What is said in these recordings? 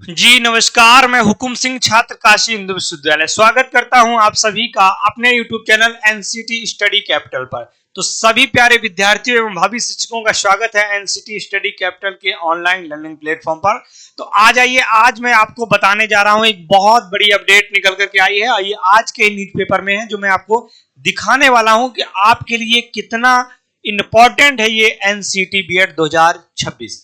जी नमस्कार, मैं हुकुम सिंह छात्र काशी हिंदू विश्वविद्यालय स्वागत करता हूं आप सभी का अपने YouTube channel NCT study capital पर। तो सभी प्यारे विद्यार्थियों एवं भावी शिक्षकों का स्वागत है एनसीटी स्टडी कैपिटल के ऑनलाइन लर्निंग प्लेटफॉर्म पर। तो आज आइए, आज मैं आपको बताने जा रहा हूं एक बहुत बड़ी अपडेट निकल करके आई है और ये आज के न्यूज पेपर में है, जो मैं आपको दिखाने वाला हूं कि आपके लिए कितना इंपॉर्टेंट है ये एनसीटी बीएड 2026।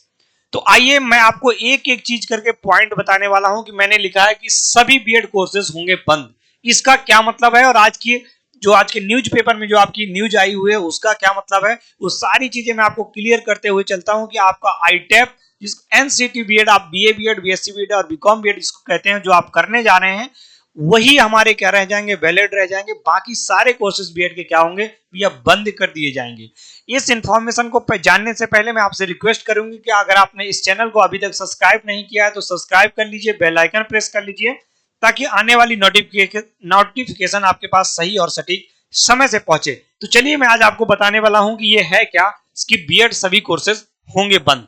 तो आइए मैं आपको एक एक चीज करके पॉइंट बताने वाला हूं कि मैंने लिखा है कि सभी बीएड कोर्सेज होंगे बंद। इसका क्या मतलब है और आज के न्यूज पेपर में जो आपकी न्यूज आई हुई है उसका क्या मतलब है, वो सारी चीजें मैं आपको क्लियर करते हुए चलता हूं कि आपका आईटेप जिस एनसीटी बीएड, आप बीए बीएड, बीएससी बीएड और बीकॉम बीएड जिसको कहते हैं, जो आप करने जा रहे हैं वही हमारे क्या रह जाएंगे, वैलिड रह जाएंगे। बाकी सारे कोर्सेज बीएड के क्या होंगे, या बंद कर दिए जाएंगे। इस इंफॉर्मेशन को जानने से पहले मैं आपसे रिक्वेस्ट करूंगी कि अगर आपने इस चैनल को अभी तक सब्सक्राइब नहीं किया है तो सब्सक्राइब कर लीजिए, बेल आइकन प्रेस कर लीजिए ताकि आने वाली नोटिफिकेशन आपके पास सही और सटीक समय से पहुंचे। तो चलिए मैं आज आपको बताने वाला हूं कि ये है क्या, इसकी बीएड सभी कोर्सेज होंगे बंद।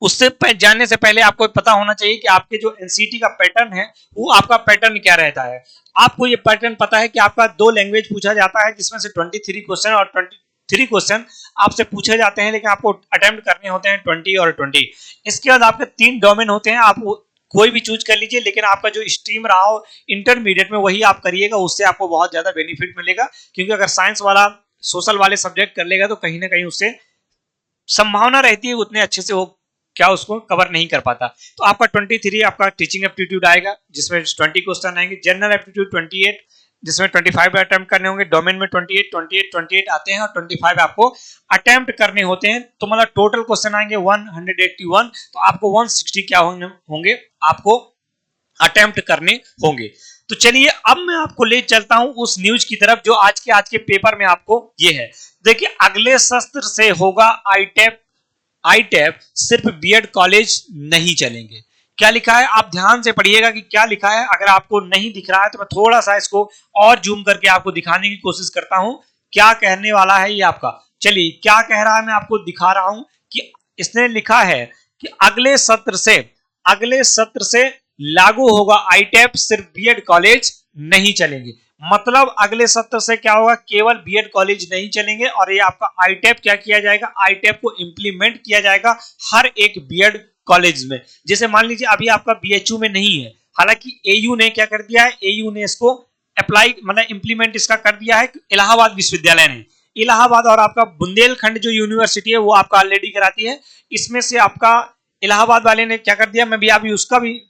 उससे जानने से पहले आपको पता होना चाहिए कि आपके जो एनसीटी का पैटर्न है वो आपका पैटर्न क्या रहता है। आपको ये पैटर्न पता है कि आपका 2 लैंग्वेज पूछा जाता है जिसमें से 23 क्वेश्चन और 23 क्वेश्चन आपसे पूछे जाते हैं, लेकिन आपको अटेम्प्ट करने होते हैं 20 और 20। इसके बाद आपके 3 डोमेन होते हैं, आप कोई भी चूज कर लीजिए, लेकिन आपका जो स्ट्रीम रहा हो इंटरमीडिएट में वही आप करिएगा, उससे आपको बहुत ज्यादा बेनिफिट मिलेगा। क्योंकि अगर साइंस वाला सोशल वाले सब्जेक्ट कर लेगा तो कहीं ना कहीं उससे संभावना रहती है उतने अच्छे से वो क्या उसको कवर नहीं कर पाता। तो आपका 23 आपका टीचिंग एप्टीट्यूड आएगा जिसमें 20 क्वेश्चन आएंगे, जनरल एप्टीट्यूड 28 जिसमें 25 अटेम्प्ट करने होंगे, डोमेन में 28 आते हैं और 25 आपको अटेम्प्ट करने होते हैं। तो मतलब टोटल क्वेश्चन आएंगे 181, तो आपको 160 क्या होंगे आपको अटेम्प्ट करने होंगे। तो चलिए अब मैं आपको ले चलता हूं उस न्यूज की तरफ जो आज के पेपर में आपको ये है। देखिए, अगले सत्र से होगा आईटेप सिर्फ बीएड कॉलेज नहीं चलेंगे। क्या लिखा है आप ध्यान से पढ़िएगा कि क्या लिखा है। अगर आपको नहीं दिख रहा है तो मैं थोड़ा सा इसको और जूम करके आपको दिखाने की कोशिश करता हूं क्या कहने वाला है ये आपका। चलिए क्या कह रहा है मैं आपको दिखा रहा हूं कि इसने लिखा है कि अगले सत्र से लागू होगा आईटेप, सिर्फ बीएड कॉलेज नहीं चलेंगे। मतलब अगले सत्र से क्या होगा, केवल बीएड कॉलेज नहीं चलेंगे और ये आपका आईटेप क्या किया जाएगा, आईटेप को इंप्लीमेंट किया जाएगा हर एक बीएड कॉलेज में। जैसे मान लीजिए अभी आपका बीएचयू में नहीं है, हालांकि एयू ने क्या कर दिया है, एयू ने इसको अप्लाई मतलब इंप्लीमेंट इसका कर दिया है इलाहाबाद विश्वविद्यालय ने। इलाहाबाद और आपका बुंदेलखंड जो यूनिवर्सिटी है वो आपका ऑलरेडी कराती है। इसमें से आपका इलाहाबाद वाले ने क्या कर दिया, मैं भी अभी उसका भी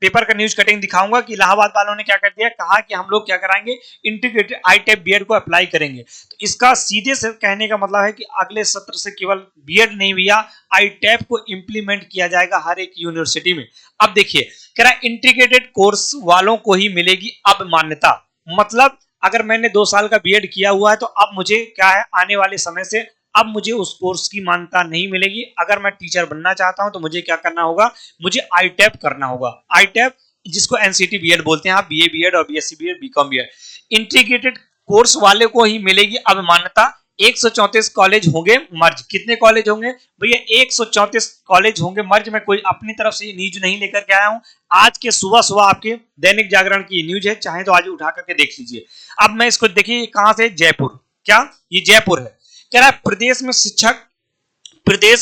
पेपर का न्यूज कटिंग दिखाऊंगा कि इलाहाबाद वालों ने क्या कर दिया, कहा कि हम लोग क्या कराएंगे, इंटीग्रेटेड आईटेप बीएड को अप्लाई करेंगे। तो इसका सीधे से कहने का मतलब है कि अगले सत्र से केवल बीएड नहीं भैया, आईटेप को इंप्लीमेंट किया जाएगा हर एक यूनिवर्सिटी में। अब देखिए कह रहा है इंटीग्रेटेड कोर्स वालों को ही मिलेगी अब मान्यता। मतलब अगर मैंने 2 साल का बीएड किया हुआ है तो अब मुझे क्या है, आने वाले समय से अब मुझे उस कोर्स की मान्यता नहीं मिलेगी। अगर मैं टीचर बनना चाहता हूं तो मुझे क्या करना होगा, मुझे आईटेप करना होगा। आईटेप जिसको एनसीटी बीएड बोलते हैं, आप बीए बीएड और BSc BEd, BCom BEd, integrated course वाले को ही मिलेगी अब मान्यता। 134 कॉलेज होंगे मर्ज। कितने कॉलेज होंगे भैया, 134 कॉलेज होंगे मर्ज। मैं कोई अपनी तरफ से न्यूज नहीं लेकर के आया हूं, आज के सुबह आपके दैनिक जागरण की न्यूज है, चाहे तो आज उठा करके देख लीजिए। अब मैं इसको देखिए कहां से, जयपुर, क्या ये जयपुर है। कह रहा है प्रदेश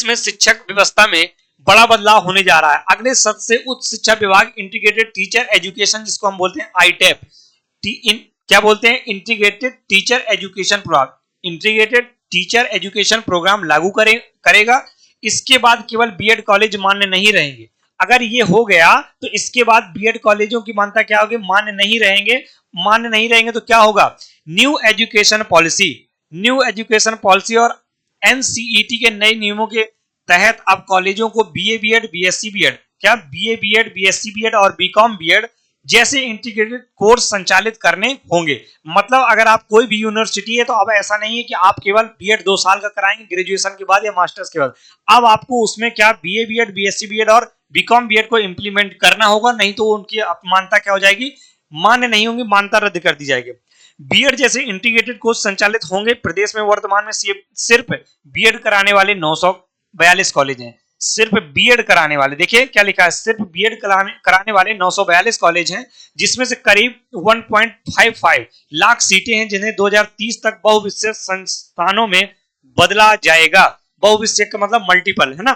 में शिक्षक व्यवस्था में बड़ा बदलाव होने जा रहा है। अगले सत्र से उच्च शिक्षा विभाग इंटीग्रेटेड टीचर एजुकेशन, जिसको हम बोलते हैं आईटेप, क्या बोलते हैं, इंटीग्रेटेड टीचर एजुकेशन प्रोग्राम लागू करेगा। इसके बाद केवल बीएड कॉलेज मान्य नहीं रहेंगे। अगर ये हो गया तो इसके बाद बीएड कॉलेजों की मान्यता क्या होगी, मान्य नहीं रहेंगे तो क्या होगा, न्यू एजुकेशन पॉलिसी और एनसीईटी के नए नियमों के तहत अब कॉलेजों को बीए बीएड, बीएससी बीएड, क्या बीए बीएड, बीएससी बीएड और बीकॉम बीएड जैसे इंटीग्रेटेड कोर्स संचालित करने होंगे। मतलब अगर आप कोई भी यूनिवर्सिटी है तो अब ऐसा नहीं है कि आप केवल बीएड 2 साल का कराएंगे ग्रेजुएशन के बाद या मास्टर्स के बाद। अब आपको उसमें क्या बीए बीएड, बीएससी बीएड और बीकॉम बीएड को इंप्लीमेंट करना होगा, नहीं तो उनकी मान्यता क्या हो जाएगी, मान्य नहीं होंगी, मान्यता रद्द कर दी जाएगी। बीएड जैसे इंटीग्रेटेड कोर्स संचालित होंगे। प्रदेश में वर्तमान में सिर्फ बीएड कराने वाले 942 कॉलेज हैं। सिर्फ बीएड कराने वाले, देखिए क्या लिखा है, सिर्फ बीएड कराने वाले 942 कॉलेज हैं, जिसमें से करीब 1.55 लाख सीटें हैं, जिन्हें 2030 तक बहुविषयक संस्थानों में बदला जाएगा। बहुविषयक का मतलब मल्टीपल है ना,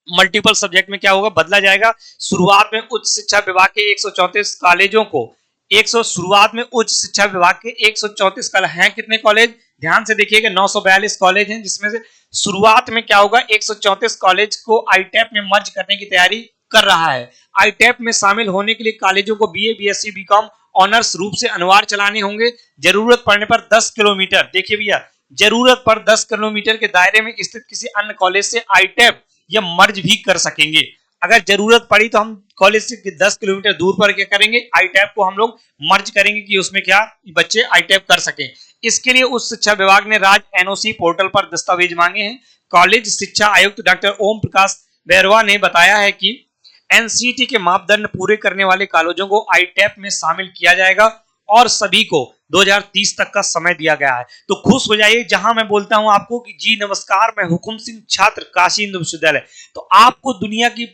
मल्टीपल सब्जेक्ट में क्या होगा, बदला जाएगा। शुरुआत में उच्च शिक्षा विभाग के 134 कॉलेजों को शुरुआत में उच्च शिक्षा विभाग के 134 कॉलेज हैं, कितने कॉलेज, ध्यान से देखिएगा, 942 कॉलेज हैं, जिसमें से शुरुआत में क्या होगा, 134 कॉलेज को आईटेप में मर्ज करने की तैयारी कर रहा है। आईटेप में शामिल होने के लिए कॉलेजों को बीए, बीएससी, बीकॉम ऑनर्स रूप से अनिवार्य चलाने होंगे। जरूरत पड़ने पर 10 किलोमीटर, देखिए भैया, जरूरत पर 10 किलोमीटर के दायरे में स्थित किसी अन्य कॉलेज से आईटेप या मर्ज भी कर सकेंगे। अगर जरूरत पड़ी तो हम कॉलेज से 10 किलोमीटर दूर पर क्या करेंगे, आईटैप को हम लोग मर्ज करेंगे कि उसमें क्या बच्चे आईटैप कर सकें। इसके लिए उच्च शिक्षा विभाग ने राज्य एनओसी पोर्टल पर दस्तावेज मांगे हैं। कॉलेज शिक्षा आयुक्त डॉक्टर ओम प्रकाश बैरवा ने बताया है कि एनसीटी के मापदंड पूरे करने वाले कॉलेजों को आईटैप में शामिल किया जाएगा और सभी को 2030 तक का समय दिया गया है। तो खुश हो जाइए जहां मैं बोलता हूं आपको कि जी नमस्कार, मैं हुकुम सिंह, छात्र काशी हिंदू विश्वविद्यालय। तो आपको दुनिया की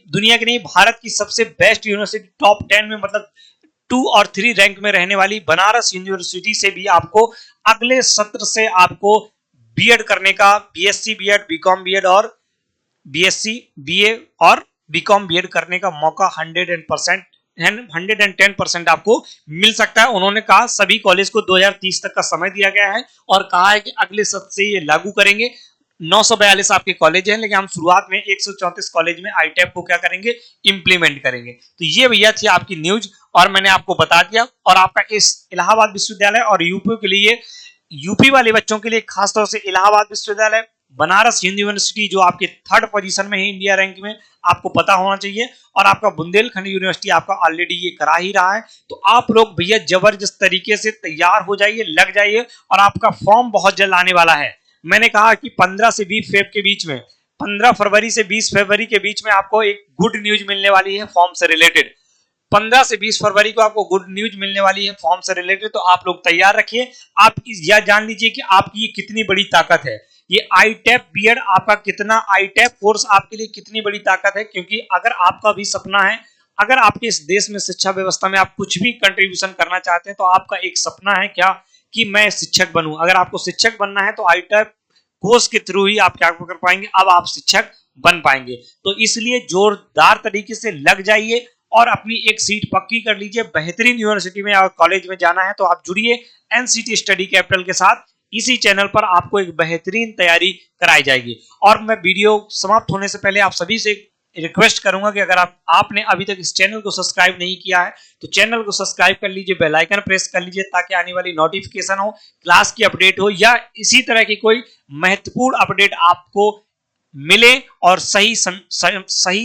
नहीं, भारत की सबसे बेस्ट यूनिवर्सिटी टॉप 10 में, मतलब 2 और 3 रैंक में रहने वाली बनारस यूनिवर्सिटी से भी आपको अगले सत्र से आपको बीएड करने का, बीएससी बीएड, बीकॉम बीएड और बीएससी बीए और बीकॉम बीएड करने का मौका 110% आपको मिल सकता है। उन्होंने कहा सभी कॉलेज को 2030 तक का समय दिया गया है और कहा है कि अगले सत्र से ये लागू करेंगे। 942 आपके कॉलेज हैं, लेकिन हम शुरुआत में 134 कॉलेज में आईटैप को क्या करेंगे, इंप्लीमेंट करेंगे। तो ये भैया थी आपकी न्यूज और मैंने आपको बता दिया। और आपका इस इलाहाबाद विश्वविद्यालय और यूपी के लिए, यूपी वाले बच्चों के लिए खासतौर से इलाहाबाद विश्वविद्यालय, बनारस यूनिवर्सिटी जो आपके 3rd पोजीशन में है इंडिया रैंक में, आपको पता होना चाहिए। और आपका बुंदेलखंड यूनिवर्सिटी आपका ऑलरेडी ये करा ही रहा है। तो आप लोग भैया जबरदस्त तरीके से तैयार हो जाइए, लग जाइए, और आपका फॉर्म बहुत जल्द आने वाला है। मैंने कहा कि 15 से 20 फेब के बीच में, 15 फरवरी से 20 फरवरी के बीच में आपको एक गुड न्यूज मिलने वाली है फॉर्म से रिलेटेड। 15 से 20 फरवरी को आपको गुड न्यूज मिलने वाली है फॉर्म से रिलेटेड। तो आप लोग तैयार रखिए। आप यह जान लीजिए कि आपकी ये कितनी बड़ी ताकत है, ये आईटैप बीएड आपका कितना, आईटैप कोर्स आपके लिए कितनी बड़ी ताकत है। क्योंकि अगर आपका भी सपना है, अगर आपके इस देश में शिक्षा व्यवस्था में आप कुछ भी कंट्रीब्यूशन करना चाहते हैं, तो आपका एक सपना है क्या, कि मैं शिक्षक बनूं। अगर आपको शिक्षक बनना है तो आईटैप कोर्स के थ्रू ही आप क्या कर पाएंगे, अब आप शिक्षक बन पाएंगे। तो इसलिए जोरदार तरीके से लग जाइए और अपनी एक सीट पक्की कर लीजिए। बेहतरीन यूनिवर्सिटी में और कॉलेज में जाना है तो आप जुड़िए एनसीटी स्टडी कैपिटल के साथ। इसी चैनल पर आपको एक बेहतरीन तैयारी कराई जाएगी। और मैं वीडियो समाप्त होने से पहले आप सभी से रिक्वेस्ट करूंगा कि अगर आपने अभी तक इस चैनल को सब्सक्राइब नहीं किया है तो चैनल को सब्सक्राइब कर लीजिए, बेल आइकन प्रेस कर लीजिए, ताकि आने वाली नोटिफिकेशन हो, क्लास की अपडेट हो, या इसी तरह की कोई महत्वपूर्ण अपडेट आपको मिले, और सही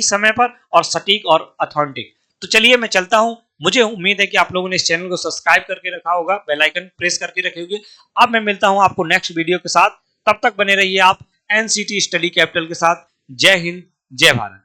समय पर और सटीक और ऑथेंटिक। तो चलिए मैं चलता हूं। मुझे उम्मीद है कि आप लोगों ने इस चैनल को सब्सक्राइब करके रखा होगा, बेल आइकन प्रेस करके रखे होंगे। अब मैं मिलता हूं आपको नेक्स्ट वीडियो के साथ। तब तक बने रहिए आप एनसीटी स्टडी कैपिटल के साथ। जय हिंद, जय भारत।